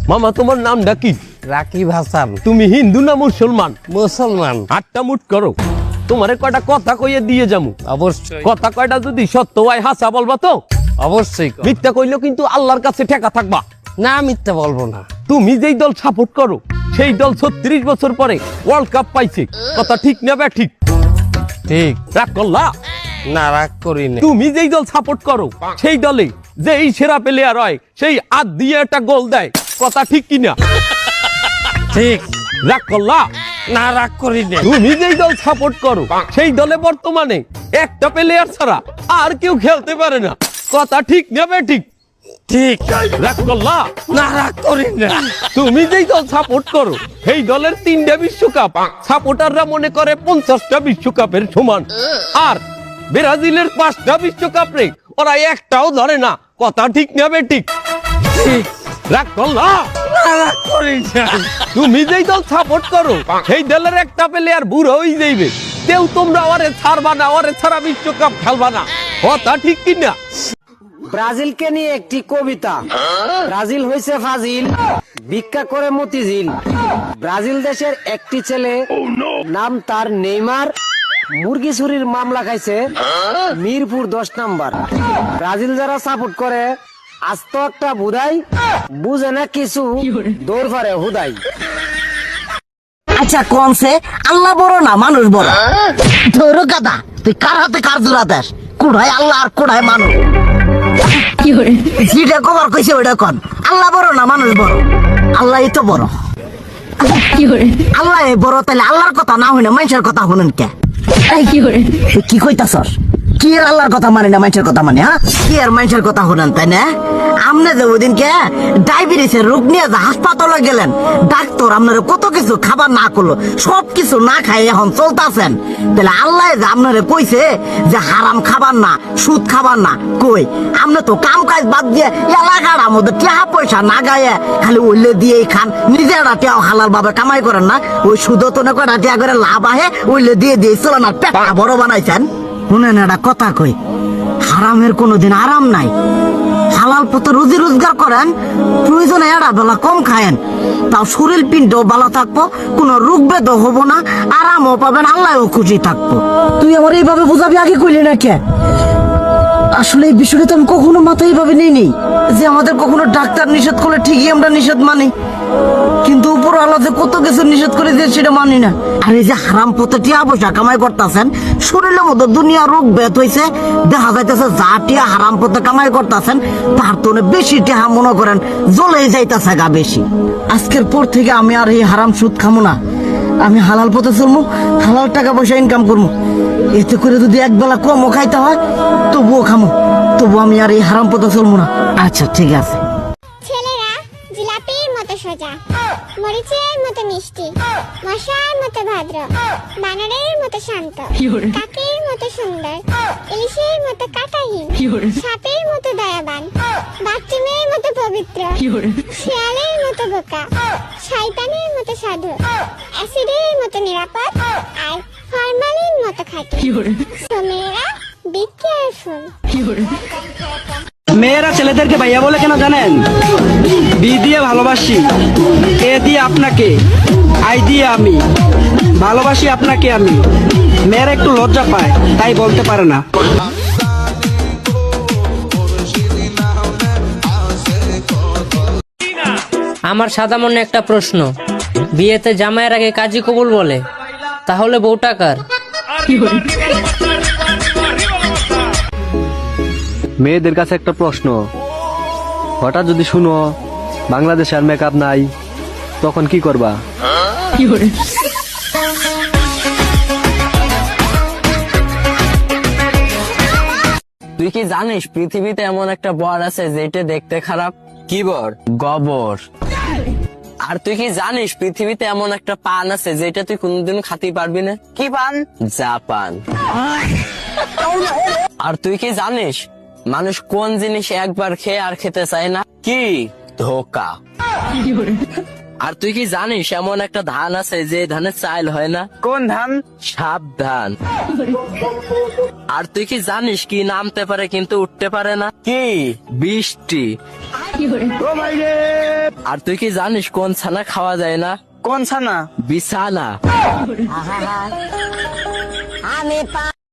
মামা তোমার নামটা কি? রাকিব হাসান। তুমি হিন্দু না মুসলমান? মুসলমান। আটটা মুট করো, তোমারে কয়টা কথা কইয়ে দিয়ে যামু। অবশ্যই। কথা কয়টা যদি সত্য হয় হাসা বলবা তো? অবশ্যই। মিথ্যা কইলেও কিন্তু আল্লাহর কাছে ঠেকা থাকবা। না, মিথ্যা বলবো না। তুমি যেই দল সাপোর্ট করো সেই দল 36 বছর পরে ওয়ার্ল্ড কাপ পাইছে, কথা ঠিক না বে ঠিক? ঠিক। রাগ করলা? না, রাগ করিনি। তুমি যেই দল সাপোর্ট করো সেই দলে যেই সেরা প্লেয়ার হয় সেই হাত দিয়ে একটা গোল দেয়, কথা ঠিক কিনা? ঠিক। রাগ করলা? না, রাগ করিনি। তুমি যেই দল সাপোর্ট করো সেই দলে বর্তমানে একটা প্লেয়ার ছাড়া আর কেউ খেলতে পারে না, কথা ঠিক না বে ঠিক? ঠিক। রাগ করলা? না, রাগ করিনি। তুমি যেই দল সাপোর্ট করো সেই দলের 3টা বিশ্বকাপ সাপোর্টাররা মনে করে 50টা বিশ্বকাপের সমান, আর ব্রাজিলের 5টা বিশ্বকাপ রে ওরা একটাও ধরে না, কথা ঠিক না বে ঠিক? ঠিক। রাগ করলা? না, রাগ করিনি। তুমি যেই দল সাপোর্ট করো সেই দলের একটা প্লেয়ার বুড়ো হয়ে যাইবে, কেউ তোমরা ওরে ছাড়বা না, ওরে ছাড়া বিশ্বকাপ খেলবা না, কথা ঠিক কিনা? ব্রাজিলকে নিয়ে একটি কবিতা। ব্রাজিল হইছে ফাজিল, ভিক্ষা করে মতিঝিল। ব্রাজিল দেশের একটি ছেলে, নাম তার নেইমার, মুরগি চুরির মামলা খাইছে মিরপুর 10 নাম্বার। ব্রাজিল যারা সাপোর্ট করে আস্ত একটা বুধাই, বুঝে না কিছু, দৌড় ফারে হুদাই। আচ্ছা কোনছে আল্লাহ বড় না মানুষ বড়? ধরো গাদা, তুই কার হাতে কার জোড়া দেশ? কোড়ায় আল্লাহ আর কোড়ায় মানুষ। যেটা কবার কইছে ওইটা কন। আল্লাহ বড় না মানুষ বড়? আল্লাহ তো বড়। আল্লাহ বড়, তাহলে আল্লাহর কথা না হই না মানুষের কথা শুনেন কে? তুই কি কইতাছস? কি আর আল্লাহর কথা মানে না মানুষের কথা মানে? হ্যাঁ, কি আর মানুষের কথা শুনেন তাই না? আমনে যে ওই দিনকে ডায়াবেটিসের রোগ নিয়ে যে হাসপাতালে গেলেন, ডাক্তার আপনার কত কিছু খাবার না করলো, সব কিছু না খাই এখন চলতেছেন, তাহলে আল্লাহ যে আপনারে কইছে যে হারাম খাবার না, সুদ খাবার না, কই আপনি তো কাম কাজ বাদ দিয়ে এলাকার মধ্যে টাকা পয়সা না গায়ে খালি ওইলে দিয়েই খান, নিজেরা টেও হালাল ভাবে কামাই করেন না, ওই সুদও তো না করে টিয়া করে লাভ আহে, ওইলে দিয়ে দিয়ে চলেন আর পেটা বড় বানাইছেন। শুনেন একটা কথা কই, হারামের কোনোদিন আরাম নাই। হালাল পথে রুজি রোজগার করেন, প্রয়োজনে এরা বেলা কম খায়েন, তাও শরীর পিণ্ডও ভালো থাকবো, কোনো রোগ বেদও হবো না, আরামও পাবেন, আল্লাহও খুশি থাকবো। তুই আমার এইভাবে বুঝাবি আগে কইলি না কে? আসলে এই বিষয়টা তো আমি কখনো মাথায় এইভাবে নিইনি যে আমাদের কখনো ডাক্তার নিষেধ করলে ঠিকই আমরা নিষেধ মানি, কিন্তু উপর আল্লাহ যে কত কিছু নিষেধ করে দিয়ে সেটা মানি না। আর এই যে হারাম পথে টিয়া পয়সা কামাই করতেছেন, শরীরের মধ্যে দুনিয়া রোগ বেত হয়েছে, দেখা যাইতেছে যা টিয়া হারাম পথে কামাই করতেছেন তার তো বেশি টিয়া মনে করেন জ্বলে যাইতেছে গা বেশি। আজকের পর থেকে আমি আর এই হারাম সুদ খামো না, আমি হালাল পথে চলবো, হালাল টাকা পয়সা ইনকাম করবো। এতে করে যদি একবেলা কমও খাইতে হয় তবুও খামো, তবু আমি আর এই হারাম পথে চলবো না। আচ্ছা ঠিক আছে। ছেলেরা জিলাপির মতো সোজা, মরিচের মতো মিষ্টি, মশার মতো ভদ্র, বানরের মতো শান্ত, কাকের মতো সুন্দর, ইলিশের মতো কাঁটাহীন, সাপের মতো দয়াবান, বাথরুমের মতো পবিত্র, শিয়ালের মতো বোকা, শয়তানের মতো সাধু, অ্যাসিডের মতো নিরাপদ, আর ফরমালিন মতো খাঁটি। তো মেয়েরা বি কেয়ারফুল। মেয়েরা ছেলেদেরকে ভাইয়া বলে কেন জানেন? বি দিয়ে ভালোবাসি, এ দিয়ে আপনাকে, আই দিয়ে আমি, ভালোবাসি আপনাকে আমি। মেয়েরা একটু লজ্জা পায় তাই বলতে পারে না। আমার সাদা মনে একটা প্রশ্ন, বিয়েতে জামাইয়ের আগে কাজী কবুল বলে, তাহলে বউটা কার? মেয়েদের কাছে একটা প্রশ্ন, হঠাৎ যদি শুনো বাংলাদেশে আর মেকআপ নাই, তখন কি করবা? তুই কি জানিস পৃথিবীতে এমন একটা বর আছে যেটা দেখতে খারাপ? কি বর? গোবর। আর তুই কি জানিস পৃথিবীতে এমন একটা পান আছে যেটা তুই কোনোদিন খাতে পারবি না? কি পান? জাপান। আর তুই কি জানিস মানুষ কোন জিনিস একবার খেয়ে আর খেতে চায় না? কি? ধোকা। আর তুই কি জানিস এমন একটা ধান আছে যে ধানের চাল হয় না? কোন ধান? সাবধান। আর তুই কি জানিস কি নামতে পারে কিন্তু উঠতে পারে না? কি? বৃষ্টি। আর তুই কি জানিস কোন ছানা খাওয়া যায় না? কোন ছানা? বিছানা। আমি